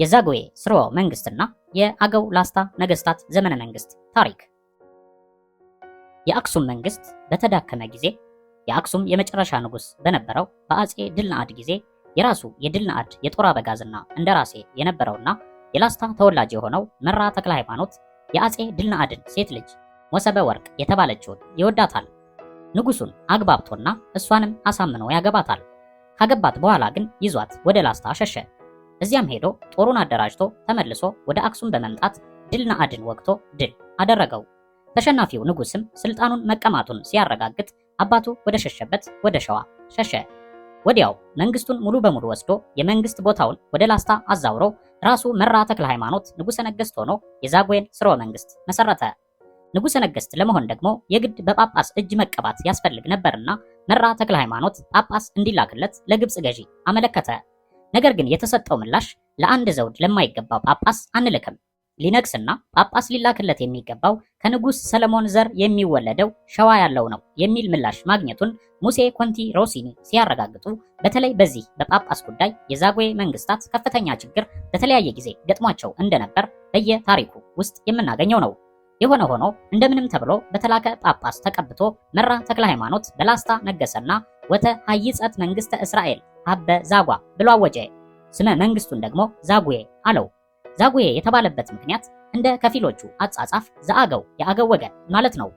የዛጉዌ ስርወ መንግስትና የአገው ላስታ ነገስታት ዘመነ መንግስት ታሪክ። የአክሱም መንግስት በተዳከመ ጊዜ የአክሱም የመጨረሻ ንጉስ በነበረው በአጼ ድልነአድ ጊዜ የራሱ የድልነአድ የጦር አበጋዝና እንደራሴ የነበረውና የላስታ ተወላጅ የሆነው መራ ተክለ ሃይማኖት የአጼ ድልነአድን ሴት ልጅ ሞሰበ ወርቅ የተባለችውን ይወዳታል። ንጉሱን አግባብቶና እሷንም አሳምኖ ያገባታል። ካገባት በኋላ ግን ይዟት ወደ ላስታ ሸሸ። እዚያም ሄዶ ጦሩን አደራጅቶ ተመልሶ ወደ አክሱም በመምጣት ድልነአድን ወግቶ ድል አደረገው። ተሸናፊው ንጉስም ስልጣኑን መቀማቱን ሲያረጋግጥ አባቱ ወደ ሸሸበት ወደ ሸዋ ሸሸ። ወዲያው መንግስቱን ሙሉ በሙሉ ወስዶ የመንግስት ቦታውን ወደ ላስታ አዛውሮ ራሱ መራ ተክለ ሃይማኖት ንጉሰ ነገስት ሆኖ የዛጉዌን ስርወ መንግስት መሰረተ። ንጉሰ ነገስት ለመሆን ደግሞ የግድ በጳጳስ እጅ መቀባት ያስፈልግ ነበርና መራ ተክለ ሃይማኖት ጳጳስ እንዲላክለት ለግብጽ ገዢ አመለከተ። ነገር ግን የተሰጠው ምላሽ ለአንድ ዘውድ ለማይገባው ጳጳስ አንልክም፣ ሊነግስና ጳጳስ ሊላክለት የሚገባው ከንጉስ ሰለሞን ዘር የሚወለደው ሸዋ ያለው ነው የሚል ምላሽ ማግኘቱን ሙሴ ኮንቲ ሮሲኒ ሲያረጋግጡ፣ በተለይ በዚህ በጳጳስ ጉዳይ የዛጉዌ መንግስታት ከፍተኛ ችግር በተለያየ ጊዜ ገጥሟቸው እንደነበር በየታሪኩ ውስጥ የምናገኘው ነው። የሆነ ሆኖ እንደምንም ተብሎ በተላከ ጳጳስ ተቀብቶ መራ ተክለ ሃይማኖት በላስታ ነገሰና ወተ ሀይጸት መንግስተ እስራኤል አበ ዛጓ ብሎ አወጀ። ስመ መንግስቱን ደግሞ ዛጉዌ አለው። ዛጉዌ የተባለበት ምክንያት እንደ ከፊሎቹ አጻጻፍ ዘአገው የአገው ወገን ማለት ነው።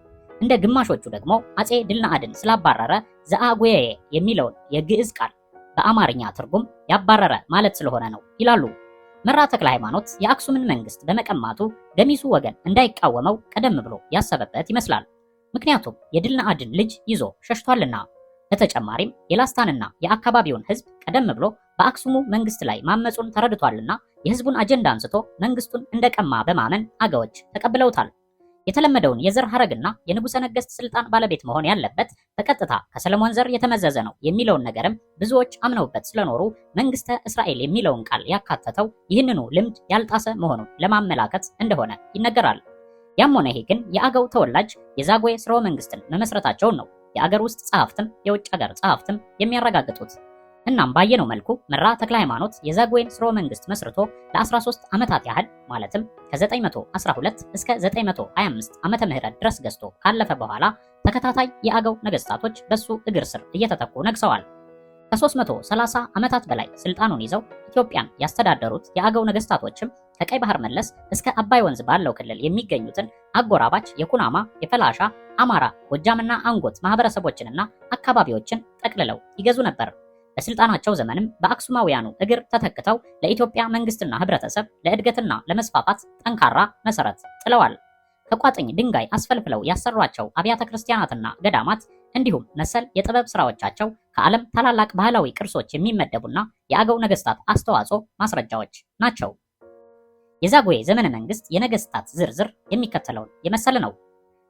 እንደ ግማሾቹ ደግሞ አጼ ድልነአድን ስላባረረ ዘአጉዌ የሚለውን የግዕዝ ቃል በአማርኛ ትርጉም ያባረረ ማለት ስለሆነ ነው ይላሉ። መራ ተክለ ሃይማኖት የአክሱምን መንግስት በመቀማቱ ገሚሱ ወገን እንዳይቃወመው ቀደም ብሎ ያሰበበት ይመስላል። ምክንያቱም የድልነአድን ልጅ ይዞ ሸሽቷልና። በተጨማሪም የላስታንና የአካባቢውን ህዝብ ቀደም ብሎ በአክሱሙ መንግስት ላይ ማመጹን ተረድቷልና የህዝቡን አጀንዳ አንስቶ መንግስቱን እንደቀማ በማመን አገዎች ተቀብለውታል። የተለመደውን የዘር ሐረግና የንጉሰ ነገስት ስልጣን ባለቤት መሆን ያለበት በቀጥታ ከሰለሞን ዘር የተመዘዘ ነው የሚለውን ነገርም ብዙዎች አምነውበት ስለኖሩ መንግስተ እስራኤል የሚለውን ቃል ያካተተው ይህንኑ ልምድ ያልጣሰ መሆኑን ለማመላከት እንደሆነ ይነገራል። ያም ሆነ ይሄ ግን የአገው ተወላጅ የዛጉዌ ስርወ መንግስትን መመስረታቸውን ነው የአገር ውስጥ ጸሐፍትም የውጭ ሀገር ጸሐፍትም የሚያረጋግጡት። እናም ባየነው መልኩ መራ ተክለ ሃይማኖት የዛጉዌን ስርወ መንግስት መስርቶ ለ13 ዓመታት ያህል ማለትም ከ912 እስከ 925 ዓመተ ምህረት ድረስ ገዝቶ ካለፈ በኋላ ተከታታይ የአገው ነገስታቶች በሱ እግር ስር እየተተኩ ነግሰዋል። ከ330 ዓመታት በላይ ስልጣኑን ይዘው ኢትዮጵያን ያስተዳደሩት የአገው ነገስታቶችም ከቀይ ባህር መለስ እስከ አባይ ወንዝ ባለው ክልል የሚገኙትን አጎራባች የኩናማ፣ የፈላሻ፣ አማራ፣ ጎጃምና አንጎት ማህበረሰቦችንና አካባቢዎችን ጠቅልለው ይገዙ ነበር። በስልጣናቸው ዘመንም በአክሱማውያኑ እግር ተተክተው ለኢትዮጵያ መንግስትና ህብረተሰብ ለእድገትና ለመስፋፋት ጠንካራ መሰረት ጥለዋል። ከቋጥኝ ድንጋይ አስፈልፍለው ያሰሯቸው አብያተ ክርስቲያናትና ገዳማት እንዲሁም መሰል የጥበብ ስራዎቻቸው ከዓለም ታላላቅ ባህላዊ ቅርሶች የሚመደቡና የአገው ነገስታት አስተዋጽኦ ማስረጃዎች ናቸው። የዛጉዌ ዘመነ መንግስት የነገስታት ዝርዝር የሚከተለውን የመሰለ ነው።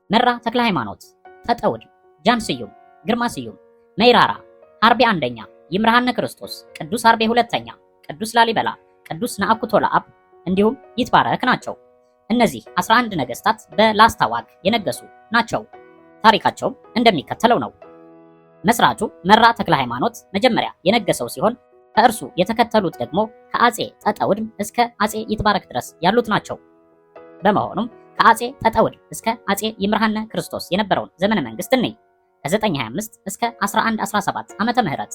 መራ ተክለ ሃይማኖት፣ ተጠውድ፣ ጃን ስዩም፣ ግርማ ስዩም፣ መይራራ፣ አርቤ አንደኛ፣ ይምርሃነ ክርስቶስ፣ ቅዱስ አርቤ ሁለተኛ፣ ቅዱስ ላሊበላ፣ ቅዱስ ነአኩቶ ለአብ እንዲሁም ይትባረክ ናቸው። እነዚህ 11 ነገስታት በላስታ ዋግ የነገሱ ናቸው። ታሪካቸውም እንደሚከተለው ነው። መስራቹ መራ ተክለ ሃይማኖት መጀመሪያ የነገሰው ሲሆን ከእርሱ የተከተሉት ደግሞ ከአጼ ጠጠውድም እስከ አጼ ይትባረክ ድረስ ያሉት ናቸው። በመሆኑም ከአጼ ጠጠውድ እስከ አጼ ይምርሃነ ክርስቶስ የነበረውን ዘመነ መንግስት እንይ። ከ925 እስከ 1117 ዓመተ ምህረት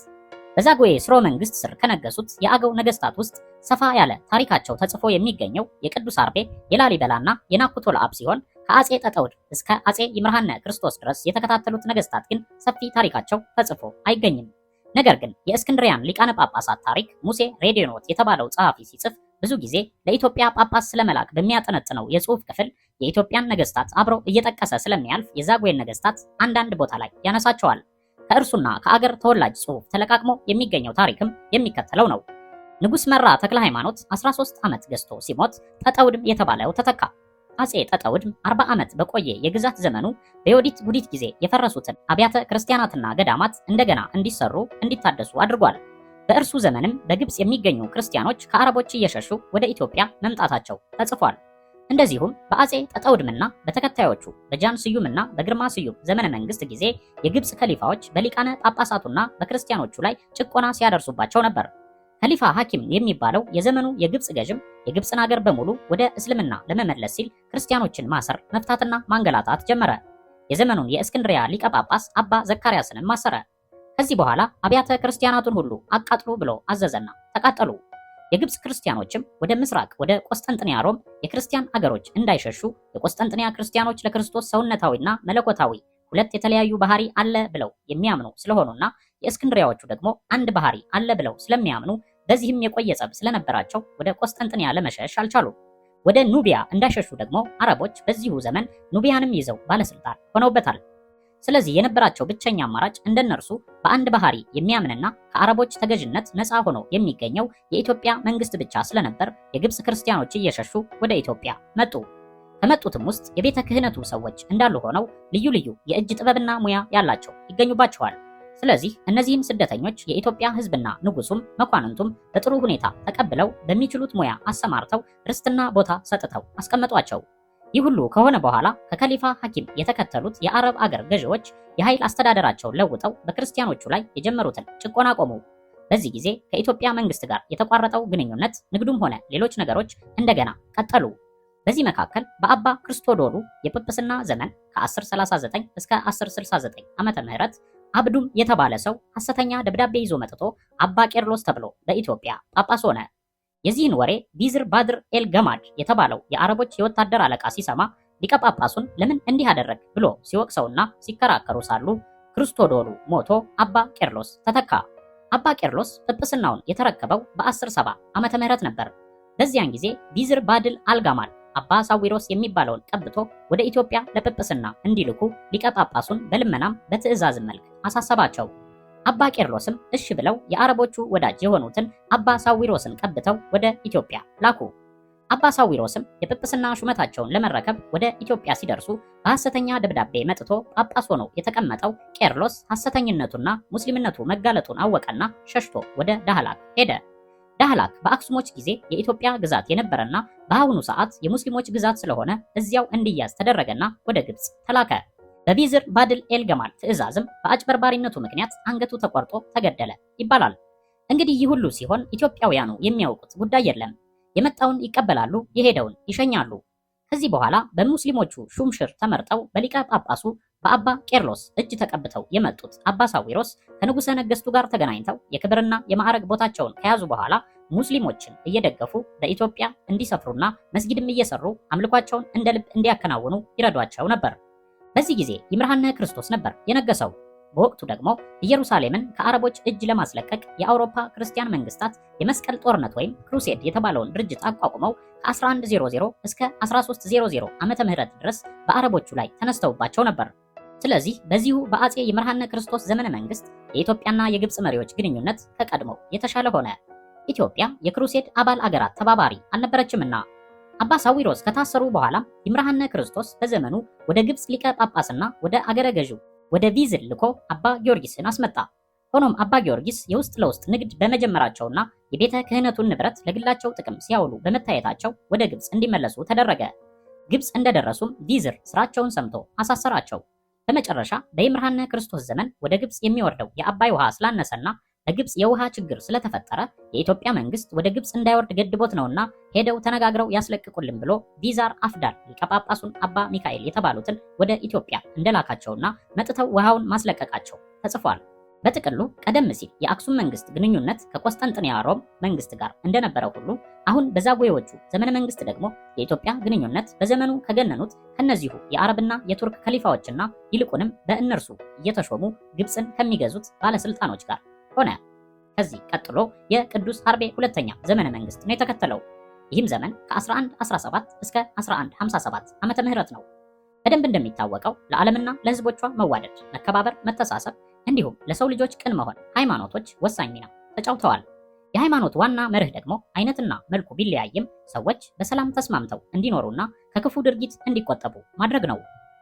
በዛጉዌ ስርወ መንግስት ስር ከነገሱት የአገው ነገስታት ውስጥ ሰፋ ያለ ታሪካቸው ተጽፎ የሚገኘው የቅዱስ አርቤ፣ የላሊበላና የናኩቶ ለአብ ሲሆን ከአጼ ጠጠውድ እስከ አጼ ይምርሃነ ክርስቶስ ድረስ የተከታተሉት ነገስታት ግን ሰፊ ታሪካቸው ተጽፎ አይገኝም። ነገር ግን የእስክንድሪያን ሊቃነ ጳጳሳት ታሪክ ሙሴ ሬዲዮኖት የተባለው ጸሐፊ ሲጽፍ ብዙ ጊዜ ለኢትዮጵያ ጳጳስ ስለመላክ በሚያጠነጥነው የጽሑፍ ክፍል የኢትዮጵያን ነገስታት አብሮ እየጠቀሰ ስለሚያልፍ የዛጉዌን ነገስታት አንዳንድ ቦታ ላይ ያነሳቸዋል። ከእርሱና ከአገር ተወላጅ ጽሑፍ ተለቃቅሞ የሚገኘው ታሪክም የሚከተለው ነው። ንጉስ መራ ተክለ ሃይማኖት 13 ዓመት ገዝቶ ሲሞት ጠጠውድም የተባለው ተተካ። አጼ ጠጠውድም 40 ዓመት በቆየ የግዛት ዘመኑ በዮዲት ጉዲት ጊዜ የፈረሱትን አብያተ ክርስቲያናትና ገዳማት እንደገና እንዲሰሩ እንዲታደሱ አድርጓል። በእርሱ ዘመንም በግብጽ የሚገኙ ክርስቲያኖች ከአረቦች እየሸሹ ወደ ኢትዮጵያ መምጣታቸው ተጽፏል። እንደዚሁም በአጼ ጠጠውድምና በተከታዮቹ በጃን ስዩምና በግርማ ስዩም ዘመነ መንግስት ጊዜ የግብጽ ከሊፋዎች በሊቃነ ጳጳሳቱና በክርስቲያኖቹ ላይ ጭቆና ሲያደርሱባቸው ነበር። ከሊፋ ሐኪም የሚባለው የዘመኑ የግብፅ ገዥም የግብፅን ሀገር በሙሉ ወደ እስልምና ለመመለስ ሲል ክርስቲያኖችን ማሰር፣ መፍታትና ማንገላታት ጀመረ። የዘመኑን የእስክንድሪያ ሊቀ ጳጳስ አባ ዘካርያስንም ማሰረ። ከዚህ በኋላ አብያተ ክርስቲያናቱን ሁሉ አቃጥሉ ብሎ አዘዘና ተቃጠሉ። የግብፅ ክርስቲያኖችም ወደ ምስራቅ ወደ ቆስጠንጥንያ ሮም የክርስቲያን አገሮች እንዳይሸሹ የቆስጠንጥንያ ክርስቲያኖች ለክርስቶስ ሰውነታዊና መለኮታዊ ሁለት የተለያዩ ባህሪ አለ ብለው የሚያምኑ ስለሆኑና የእስክንድሪያዎቹ ደግሞ አንድ ባህሪ አለ ብለው ስለሚያምኑ በዚህም የቆየ ጸብ ስለነበራቸው ወደ ቆስጠንጥንያ ለመሸሽ አልቻሉም። ወደ ኑቢያ እንዳይሸሹ ደግሞ አረቦች በዚሁ ዘመን ኑቢያንም ይዘው ባለስልጣን ሆነውበታል። ስለዚህ የነበራቸው ብቸኛ አማራጭ እንደነርሱ በአንድ ባህሪ የሚያምንና ከአረቦች ተገዥነት ነፃ ሆኖ የሚገኘው የኢትዮጵያ መንግስት ብቻ ስለነበር የግብፅ ክርስቲያኖች እየሸሹ ወደ ኢትዮጵያ መጡ። ከመጡትም ውስጥ የቤተ ክህነቱ ሰዎች እንዳሉ ሆነው ልዩ ልዩ የእጅ ጥበብና ሙያ ያላቸው ይገኙባቸዋል። ስለዚህ እነዚህን ስደተኞች የኢትዮጵያ ሕዝብና ንጉሱም መኳንንቱም በጥሩ ሁኔታ ተቀብለው በሚችሉት ሙያ አሰማርተው ርስትና ቦታ ሰጥተው አስቀመጧቸው። ይህ ሁሉ ከሆነ በኋላ ከከሊፋ ሐኪም የተከተሉት የአረብ አገር ገዢዎች የኃይል አስተዳደራቸውን ለውጠው በክርስቲያኖቹ ላይ የጀመሩትን ጭቆና ቆሙ። በዚህ ጊዜ ከኢትዮጵያ መንግስት ጋር የተቋረጠው ግንኙነት፣ ንግዱም ሆነ ሌሎች ነገሮች እንደገና ቀጠሉ። በዚህ መካከል በአባ ክርስቶዶሉ የጵጵስና ዘመን ከ1039 እስከ 1069 ዓመተ ምህረት አብዱም የተባለ ሰው ሐሰተኛ ደብዳቤ ይዞ መጥቶ አባ ቄርሎስ ተብሎ በኢትዮጵያ ጳጳስ ሆነ። የዚህን ወሬ ቢዝር ባድር ኤል ገማድ የተባለው የአረቦች የወታደር አለቃ ሲሰማ ሊቀ ጳጳሱን ለምን እንዲህ አደረግ ብሎ ሲወቅሰውና ሲከራከሩ ሳሉ ክርስቶዶሉ ሞቶ አባ ቄርሎስ ተተካ። አባ ቄርሎስ ጵጵስናውን የተረከበው በ1070 ዓመተ ምህረት ነበር። በዚያን ጊዜ ቢዝር ባድል አልጋማል አባ ሳዊሮስ የሚባለውን ቀብቶ ወደ ኢትዮጵያ ለጵጵስና እንዲልኩ ሊቀ ጳጳሱን በልመናም በትእዛዝም መልክ አሳሰባቸው። አባ ቄርሎስም እሺ ብለው የአረቦቹ ወዳጅ የሆኑትን አባ ሳዊሮስን ቀብተው ወደ ኢትዮጵያ ላኩ። አባ ሳዊሮስም የጵጵስና ሹመታቸውን ለመረከብ ወደ ኢትዮጵያ ሲደርሱ በሐሰተኛ ደብዳቤ መጥቶ ጳጳስ ሆኖ የተቀመጠው ቄርሎስ ሐሰተኝነቱና ሙስሊምነቱ መጋለጡን አወቀና ሸሽቶ ወደ ዳህላክ ሄደ። ዳህላክ በአክሱሞች ጊዜ የኢትዮጵያ ግዛት የነበረና በአሁኑ ሰዓት የሙስሊሞች ግዛት ስለሆነ እዚያው እንዲያዝ ተደረገና ወደ ግብፅ ተላከ። በቢዝር ባድል ኤልገማል ትእዛዝም በአጭበርባሪነቱ ምክንያት አንገቱ ተቆርጦ ተገደለ ይባላል። እንግዲህ ይህ ሁሉ ሲሆን ኢትዮጵያውያኑ የሚያውቁት ጉዳይ የለም። የመጣውን ይቀበላሉ፣ የሄደውን ይሸኛሉ። ከዚህ በኋላ በሙስሊሞቹ ሹምሽር ተመርጠው በሊቀ ጳጳሱ በአባ ቄርሎስ እጅ ተቀብተው የመጡት አባ ሳዊሮስ ከንጉሠ ነገሥቱ ጋር ተገናኝተው የክብርና የማዕረግ ቦታቸውን ከያዙ በኋላ ሙስሊሞችን እየደገፉ በኢትዮጵያ እንዲሰፍሩና መስጊድም እየሰሩ አምልኳቸውን እንደ ልብ እንዲያከናውኑ ይረዷቸው ነበር። በዚህ ጊዜ ይምርሃነ ክርስቶስ ነበር የነገሰው። በወቅቱ ደግሞ ኢየሩሳሌምን ከአረቦች እጅ ለማስለቀቅ የአውሮፓ ክርስቲያን መንግስታት የመስቀል ጦርነት ወይም ክሩሴድ የተባለውን ድርጅት አቋቁመው ከ1100 እስከ 1300 ዓመተ ምህረት ድረስ በአረቦቹ ላይ ተነስተውባቸው ነበር። ስለዚህ በዚሁ በአጼ ይምርሃነ ክርስቶስ ዘመነ መንግስት የኢትዮጵያና የግብፅ መሪዎች ግንኙነት ከቀድሞው የተሻለ ሆነ። ኢትዮጵያ የክሩሴድ አባል አገራት ተባባሪ አልነበረችምና። አባ ሳዊሮስ ከታሰሩ በኋላ ይምርሃነ ክርስቶስ በዘመኑ ወደ ግብፅ ሊቀ ጳጳስና ወደ አገረ ገዢው ወደ ቢዝል ልኮ አባ ጊዮርጊስን አስመጣ። ሆኖም አባ ጊዮርጊስ የውስጥ ለውስጥ ንግድ በመጀመራቸውና የቤተ ክህነቱን ንብረት ለግላቸው ጥቅም ሲያውሉ በመታየታቸው ወደ ግብፅ እንዲመለሱ ተደረገ። ግብፅ እንደደረሱም ቢዝር ስራቸውን ሰምቶ አሳሰራቸው። በመጨረሻ በይምርሃነ ክርስቶስ ዘመን ወደ ግብፅ የሚወርደው የአባይ ውሃ ስላነሰና በግብፅ የውሃ ችግር ስለተፈጠረ የኢትዮጵያ መንግስት ወደ ግብፅ እንዳይወርድ ገድቦት ነውና ሄደው ተነጋግረው ያስለቅቁልን ብሎ ቢዛር አፍዳል ሊቀ ጳጳሱን አባ ሚካኤል የተባሉትን ወደ ኢትዮጵያ እንደላካቸውና መጥተው ውሃውን ማስለቀቃቸው ተጽፏል። በጥቅሉ ቀደም ሲል የአክሱም መንግስት ግንኙነት ከቆስጠንጥንያ ሮም መንግስት ጋር እንደነበረው ሁሉ አሁን በዛጉዌዎቹ ዘመነ መንግስት ደግሞ የኢትዮጵያ ግንኙነት በዘመኑ ከገነኑት ከነዚሁ የአረብና የቱርክ ከሊፋዎችና ይልቁንም በእነርሱ እየተሾሙ ግብፅን ከሚገዙት ባለስልጣኖች ጋር ሆነ። ከዚህ ቀጥሎ የቅዱስ ሀርቤ ሁለተኛ ዘመነ መንግስት ነው የተከተለው። ይህም ዘመን ከ1117 እስከ 1157 ዓመተ ምህረት ነው። በደንብ እንደሚታወቀው ለዓለምና ለህዝቦቿ መዋደድ፣ መከባበር፣ መተሳሰብ እንዲሁም ለሰው ልጆች ቅን መሆን ሃይማኖቶች ወሳኝ ሚና ተጫውተዋል። የሃይማኖት ዋና መርህ ደግሞ አይነትና መልኩ ቢለያይም ሰዎች በሰላም ተስማምተው እንዲኖሩና ከክፉ ድርጊት እንዲቆጠቡ ማድረግ ነው።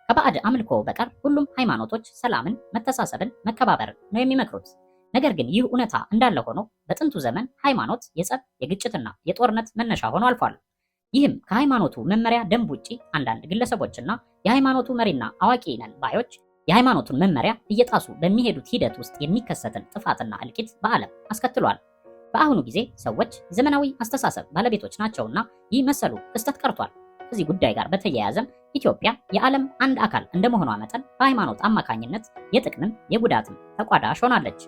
ከባዕድ አምልኮ በቀር ሁሉም ሃይማኖቶች ሰላምን፣ መተሳሰብን፣ መከባበርን ነው የሚመክሩት። ነገር ግን ይህ እውነታ እንዳለ ሆኖ በጥንቱ ዘመን ሃይማኖት የጸብ የግጭትና የጦርነት መነሻ ሆኖ አልፏል። ይህም ከሃይማኖቱ መመሪያ ደንብ ውጪ አንዳንድ ግለሰቦችና የሃይማኖቱ መሪና አዋቂ ነን ባዮች የሃይማኖቱን መመሪያ እየጣሱ በሚሄዱት ሂደት ውስጥ የሚከሰትን ጥፋትና እልቂት በዓለም አስከትሏል። በአሁኑ ጊዜ ሰዎች ዘመናዊ አስተሳሰብ ባለቤቶች ናቸውና ይህ መሰሉ ክስተት ቀርቷል። ከዚህ ጉዳይ ጋር በተያያዘም ኢትዮጵያ የዓለም አንድ አካል እንደመሆኗ መጠን በሃይማኖት አማካኝነት የጥቅምም የጉዳትም ተቋዳሽ ሆናለች።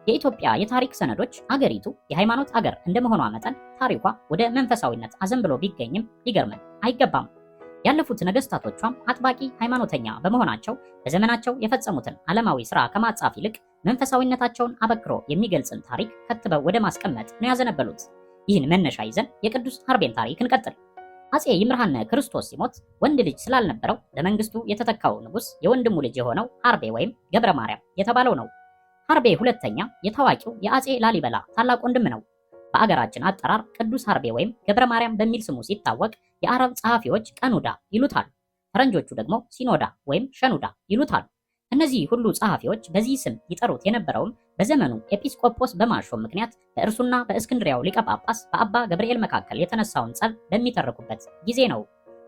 የኢትዮጵያ የታሪክ ሰነዶች አገሪቱ የሃይማኖት አገር እንደመሆኗ መጠን ታሪኳ ወደ መንፈሳዊነት አዘንብሎ ቢገኝም ሊገርመን አይገባም። ያለፉት ነገስታቶቿም አጥባቂ ሃይማኖተኛ በመሆናቸው በዘመናቸው የፈጸሙትን ዓለማዊ ሥራ ከማጻፍ ይልቅ መንፈሳዊነታቸውን አበክሮ የሚገልጽን ታሪክ ከትበው ወደ ማስቀመጥ ነው ያዘነበሉት። ይህን መነሻ ይዘን የቅዱስ ሀርቤን ታሪክ እንቀጥል። አፄ ይምርሃነ ክርስቶስ ሲሞት ወንድ ልጅ ስላልነበረው በመንግስቱ የተተካው ንጉስ የወንድሙ ልጅ የሆነው ሀርቤ ወይም ገብረ ማርያም የተባለው ነው። ሀርቤ ሁለተኛ የታዋቂው የአፄ ላሊበላ ታላቅ ወንድም ነው። በአገራችን አጠራር ቅዱስ ሀርቤ ወይም ገብረ ማርያም በሚል ስሙ ሲታወቅ የአረብ ጸሐፊዎች ቀኑዳ ይሉታል። ፈረንጆቹ ደግሞ ሲኖዳ ወይም ሸኑዳ ይሉታል። እነዚህ ሁሉ ጸሐፊዎች በዚህ ስም ይጠሩት የነበረውም በዘመኑ ኤጲስቆጶስ በማሾም ምክንያት በእርሱና በእስክንድሪያው ሊቀ ጳጳስ በአባ ገብርኤል መካከል የተነሳውን ጸብ በሚተርኩበት ጊዜ ነው።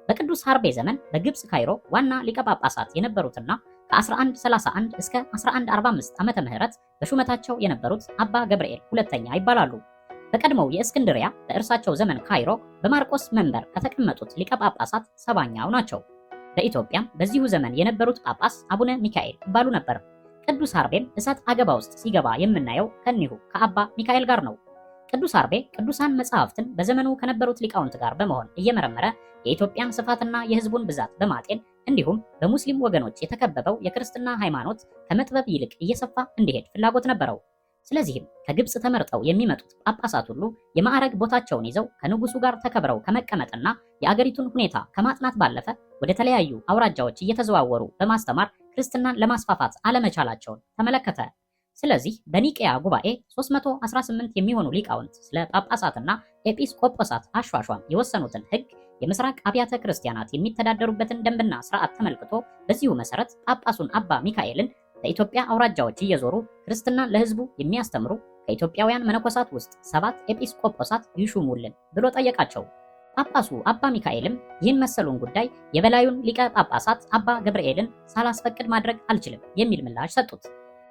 በቅዱስ ሀርቤ ዘመን በግብፅ ካይሮ ዋና ሊቀ ጳጳሳት የነበሩትና ከ1131 እስከ 1145 ዓመተ ምህረት በሹመታቸው የነበሩት አባ ገብርኤል ሁለተኛ ይባላሉ። በቀድሞው የእስክንድሪያ በእርሳቸው ዘመን ካይሮ በማርቆስ መንበር ከተቀመጡት ሊቀ ጳጳሳት ሰባኛው ናቸው። በኢትዮጵያም በዚሁ ዘመን የነበሩት ጳጳስ አቡነ ሚካኤል ይባሉ ነበር። ቅዱስ ሀርቤም እሳት አገባ ውስጥ ሲገባ የምናየው ከኒሁ ከአባ ሚካኤል ጋር ነው። ቅዱስ ሀርቤ ቅዱሳን መጻሕፍትን በዘመኑ ከነበሩት ሊቃውንት ጋር በመሆን እየመረመረ የኢትዮጵያን ስፋትና የሕዝቡን ብዛት በማጤን እንዲሁም በሙስሊም ወገኖች የተከበበው የክርስትና ሃይማኖት ከመጥበብ ይልቅ እየሰፋ እንዲሄድ ፍላጎት ነበረው። ስለዚህም ከግብፅ ተመርጠው የሚመጡት ጳጳሳት ሁሉ የማዕረግ ቦታቸውን ይዘው ከንጉሱ ጋር ተከብረው ከመቀመጥና የአገሪቱን ሁኔታ ከማጥናት ባለፈ ወደ ተለያዩ አውራጃዎች እየተዘዋወሩ በማስተማር ክርስትናን ለማስፋፋት አለመቻላቸውን ተመለከተ። ስለዚህ በኒቄያ ጉባኤ 318 የሚሆኑ ሊቃውንት ስለ ጳጳሳትና ኤጲስቆጶሳት አሿሿም የወሰኑትን ሕግ የምስራቅ አብያተ ክርስቲያናት የሚተዳደሩበትን ደንብና ስርዓት ተመልክቶ በዚሁ መሰረት ጳጳሱን አባ ሚካኤልን በኢትዮጵያ አውራጃዎች እየዞሩ ክርስትናን ለሕዝቡ የሚያስተምሩ ከኢትዮጵያውያን መነኮሳት ውስጥ 7 ኤጲስቆጶሳት ይሹሙልን ብሎ ጠየቃቸው። ጳጳሱ አባ ሚካኤልም ይህን መሰሉን ጉዳይ የበላዩን ሊቀ ጳጳሳት አባ ገብርኤልን ሳላስፈቅድ ማድረግ አልችልም የሚል ምላሽ ሰጡት።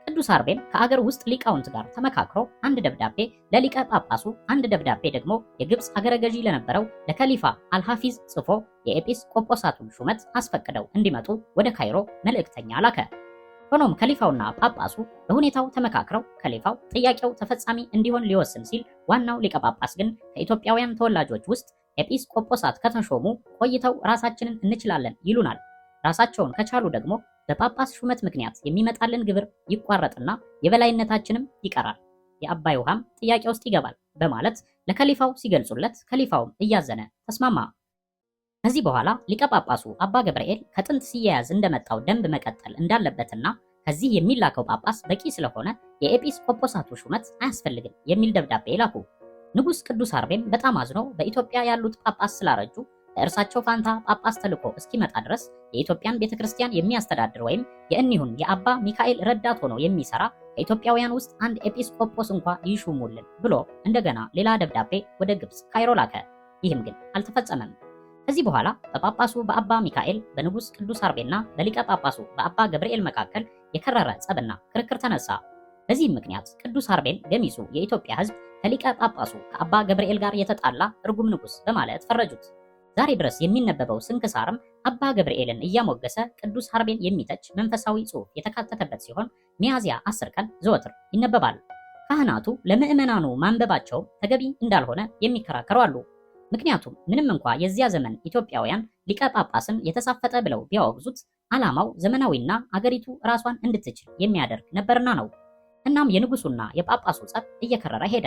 ቅዱስ ሀርቤም ከአገር ውስጥ ሊቃውንት ጋር ተመካክሮ አንድ ደብዳቤ ለሊቀ ጳጳሱ፣ አንድ ደብዳቤ ደግሞ የግብፅ አገረ ገዢ ለነበረው ለከሊፋ አልሐፊዝ ጽፎ የኤጲስቆጶሳቱን ሹመት አስፈቅደው እንዲመጡ ወደ ካይሮ መልእክተኛ ላከ። ሆኖም ከሊፋውና ጳጳሱ በሁኔታው ተመካክረው ከሊፋው ጥያቄው ተፈጻሚ እንዲሆን ሊወስን ሲል፣ ዋናው ሊቀ ጳጳስ ግን ከኢትዮጵያውያን ተወላጆች ውስጥ ኤጲስቆጶሳት ከተሾሙ ቆይተው ራሳችንን እንችላለን ይሉናል፣ ራሳቸውን ከቻሉ ደግሞ በጳጳስ ሹመት ምክንያት የሚመጣልን ግብር ይቋረጥና የበላይነታችንም ይቀራል፣ የአባይ ውሃም ጥያቄ ውስጥ ይገባል በማለት ለከሊፋው ሲገልጹለት ከሊፋውም እያዘነ ተስማማ። ከዚህ በኋላ ሊቀ ጳጳሱ አባ ገብርኤል ከጥንት ሲያያዝ እንደመጣው ደንብ መቀጠል እንዳለበትና ከዚህ የሚላከው ጳጳስ በቂ ስለሆነ የኤጲስቆጶሳቱ ሹመት አያስፈልግም የሚል ደብዳቤ ላኩ። ንጉሥ ቅዱስ ሀርቤም በጣም አዝኖ በኢትዮጵያ ያሉት ጳጳስ ስላረጁ በእርሳቸው ፋንታ ጳጳስ ተልኮ እስኪመጣ ድረስ የኢትዮጵያን ቤተክርስቲያን የሚያስተዳድር ወይም የእኒሁን የአባ ሚካኤል ረዳት ሆኖ የሚሰራ ከኢትዮጵያውያን ውስጥ አንድ ኤጲስቆጶስ እንኳ ይሹሙልን ብሎ እንደገና ሌላ ደብዳቤ ወደ ግብፅ ካይሮ ላከ። ይህም ግን አልተፈጸመም። ከዚህ በኋላ በጳጳሱ በአባ ሚካኤል በንጉሥ ቅዱስ ሀርቤና በሊቀ ጳጳሱ በአባ ገብርኤል መካከል የከረረ ጸብና ክርክር ተነሳ። በዚህም ምክንያት ቅዱስ ሀርቤን ገሚሱ የኢትዮጵያ ሕዝብ ከሊቀ ጳጳሱ ከአባ ገብርኤል ጋር የተጣላ እርጉም ንጉሥ በማለት ፈረጁት። ዛሬ ድረስ የሚነበበው ስንክሳርም አባ ገብርኤልን እያሞገሰ ቅዱስ ሀርቤን የሚተች መንፈሳዊ ጽሑፍ የተካተተበት ሲሆን ሚያዝያ 10 ቀን ዘወትር ይነበባል። ካህናቱ ለምዕመናኑ ማንበባቸው ተገቢ እንዳልሆነ የሚከራከሩ አሉ። ምክንያቱም ምንም እንኳ የዚያ ዘመን ኢትዮጵያውያን ሊቀ ጳጳስን የተሳፈጠ ብለው ቢያወግዙት ዓላማው ዘመናዊና አገሪቱ ራሷን እንድትችል የሚያደርግ ነበርና ነው። እናም የንጉሱና የጳጳሱ ጸብ እየከረረ ሄደ።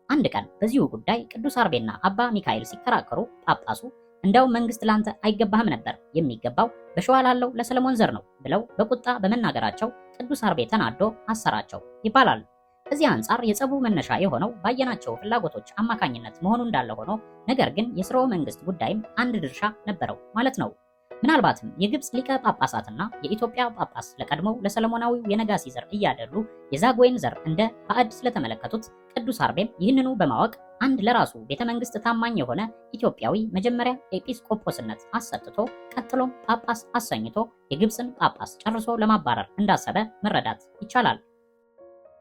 አንድ ቀን በዚሁ ጉዳይ ቅዱስ ሀርቤና አባ ሚካኤል ሲከራከሩ ጳጳሱ እንደው መንግስት ላንተ አይገባህም ነበር፣ የሚገባው በሸዋ ላለው ለሰለሞን ዘር ነው ብለው በቁጣ በመናገራቸው ቅዱስ ሀርቤ ተናዶ አሰራቸው ይባላል። ከዚህ አንጻር የጸቡ መነሻ የሆነው ባየናቸው ፍላጎቶች አማካኝነት መሆኑ እንዳለ ሆኖ ነገር ግን የሥርወ መንግስት ጉዳይም አንድ ድርሻ ነበረው ማለት ነው። ምናልባትም የግብፅ ሊቀ ጳጳሳትና የኢትዮጵያ ጳጳስ ለቀድሞው ለሰለሞናዊው የነጋሲ ዘር እያደሉ የዛጉዌን ዘር እንደ ባዕድ ስለተመለከቱት ቅዱስ ሀርቤም ይህንኑ በማወቅ አንድ ለራሱ ቤተ መንግስት ታማኝ የሆነ ኢትዮጵያዊ መጀመሪያ ኤጲስቆጶስነት አሰጥቶ ቀጥሎም ጳጳስ አሰኝቶ የግብፅን ጳጳስ ጨርሶ ለማባረር እንዳሰበ መረዳት ይቻላል።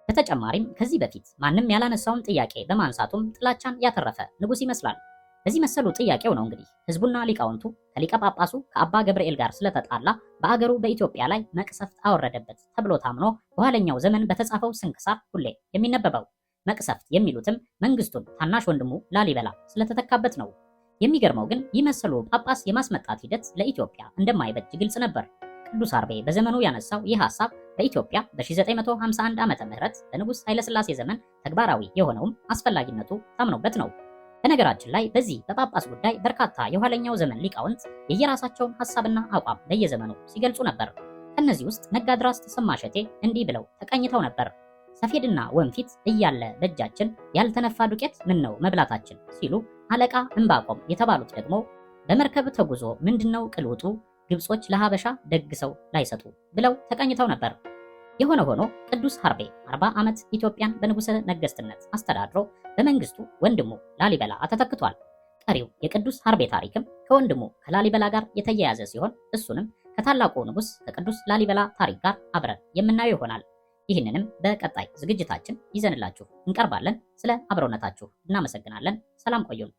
በተጨማሪም ከዚህ በፊት ማንም ያላነሳውን ጥያቄ በማንሳቱም ጥላቻን ያተረፈ ንጉሥ ይመስላል። በዚህ መሰሉ ጥያቄው ነው እንግዲህ ህዝቡና ሊቃውንቱ ከሊቀ ጳጳሱ ከአባ ገብርኤል ጋር ስለተጣላ በአገሩ በኢትዮጵያ ላይ መቅሰፍት አወረደበት ተብሎ ታምኖ በኋለኛው ዘመን በተጻፈው ስንክሳር ሁሌ የሚነበበው። መቅሰፍት የሚሉትም መንግስቱን ታናሽ ወንድሙ ላሊበላ ስለተተካበት ነው። የሚገርመው ግን ይህ መሰሉ ጳጳስ የማስመጣት ሂደት ለኢትዮጵያ እንደማይበጅ ግልጽ ነበር። ቅዱስ አርቤ በዘመኑ ያነሳው ይህ ሐሳብ በኢትዮጵያ በ1951 ዓመተ ምህረት በንጉሥ ኃይለሥላሴ ዘመን ተግባራዊ የሆነውም አስፈላጊነቱ ታምኖበት ነው። በነገራችን ላይ በዚህ በጳጳስ ጉዳይ በርካታ የኋለኛው ዘመን ሊቃውንት የየራሳቸውን ሐሳብና አቋም በየዘመኑ ሲገልጹ ነበር። ከነዚህ ውስጥ ነጋድራስ ተሰማ እሸቴ እንዲህ ብለው ተቀኝተው ነበር። ሰፌድና ወንፊት እያለ በእጃችን ያልተነፋ ዱቄት ምን ነው መብላታችን ሲሉ፣ አለቃ ዕንባቆም የተባሉት ደግሞ በመርከብ ተጉዞ ምንድነው ቅልውጡ ግብጾች ለሀበሻ ደግሰው ላይሰጡ ብለው ተቀኝተው ነበር። የሆነ ሆኖ ቅዱስ ሀርቤ 40 ዓመት ኢትዮጵያን በንጉሠ ነገሥትነት አስተዳድሮ በመንግስቱ ወንድሙ ላሊበላ ተተክቷል። ቀሪው የቅዱስ ሀርቤ ታሪክም ከወንድሙ ከላሊበላ ጋር የተያያዘ ሲሆን እሱንም ከታላቁ ንጉሥ ከቅዱስ ላሊበላ ታሪክ ጋር አብረን የምናየው ይሆናል። ይህንንም በቀጣይ ዝግጅታችን ይዘንላችሁ እንቀርባለን። ስለ አብሮነታችሁ እናመሰግናለን። ሰላም ቆዩን።